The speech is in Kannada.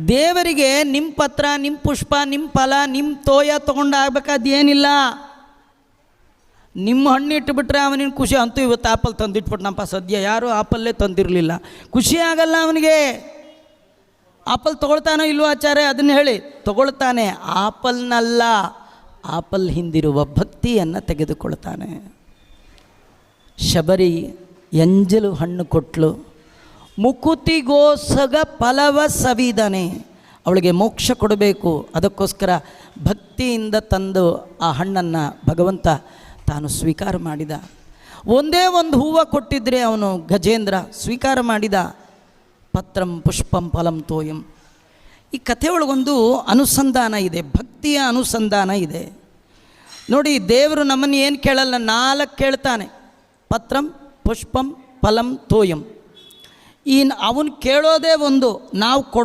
ದೇವರಿಗೆ ನಿಮ್ಮ ಪತ್ರ, ನಿಮ್ಮ ಪುಷ್ಪ, ನಿಮ್ಮ ಫಲ, ನಿಮ್ಮ ತೋಯ ತೊಗೊಂಡು ಆಗ್ಬೇಕಾದೇನಿಲ್ಲ. ನಿಮ್ಮ ಹಣ್ಣು ಇಟ್ಟುಬಿಟ್ರೆ ಅವನಿಗೆ ಖುಷಿ. ಅಂತೂ ಇವತ್ತು ಆಪಲ್ ತಂದಿಟ್ಬಿಟ್ನಪ್ಪ, ಸದ್ಯ ಯಾರೂ ಆಪಲ್ಲೇ ತಂದಿರಲಿಲ್ಲ, ಖುಷಿ ಆಗಲ್ಲ ಅವನಿಗೆ. ಆಪಲ್ ತೊಗೊಳ್ತಾನೋ ಇಲ್ವೋ ಆಚಾರ್ಯ ಅದನ್ನು ಹೇಳಿ, ತೊಗೊಳ್ತಾನೆ. ಆಪಲ್ನಲ್ಲ, ಆಪಲ್ ಹಿಂದಿರುವ ಭಕ್ತಿಯನ್ನು ತೆಗೆದುಕೊಳ್ತಾನೆ. ಶಬರಿ ಎಂಜಲು ಹಣ್ಣು ಕೊಟ್ಲು, ಮುಕುತಿಗೋಸಗ ಫಲವ ಸವಿದನೆ. ಅವಳಿಗೆ ಮೋಕ್ಷ ಕೊಡಬೇಕು, ಅದಕ್ಕೋಸ್ಕರ ಭಕ್ತಿಯಿಂದ ತಂದು ಆ ಹಣ್ಣನ್ನು ಭಗವಂತ ತಾನು ಸ್ವೀಕಾರ ಮಾಡಿದ. ಒಂದೇ ಒಂದು ಹೂವು ಕೊಟ್ಟಿದ್ದರೆ ಅವನು ಗಜೇಂದ್ರ ಸ್ವೀಕಾರ ಮಾಡಿದ. ಪತ್ರಂ ಪುಷ್ಪಂ ಫಲಂ ತೋಯಂ. ಈ ಕಥೆಯೊಳಗೊಂದು ಅನುಸಂಧಾನ ಇದೆ, ಭಕ್ತಿಯ ಅನುಸಂಧಾನ ಇದೆ ನೋಡಿ. ದೇವರು ನಮ್ಮನ್ನು ಏನು ಕೇಳಲ್ಲ, 4 ಕೇಳ್ತಾನೆ. ಪತ್ರಂ ಪುಷ್ಪಂ ಫಲಂ ತೋಯಂ. ಅವನು ಕೇಳೋದೇ ಒಂದು, ನಾವು ಕೊಡೋ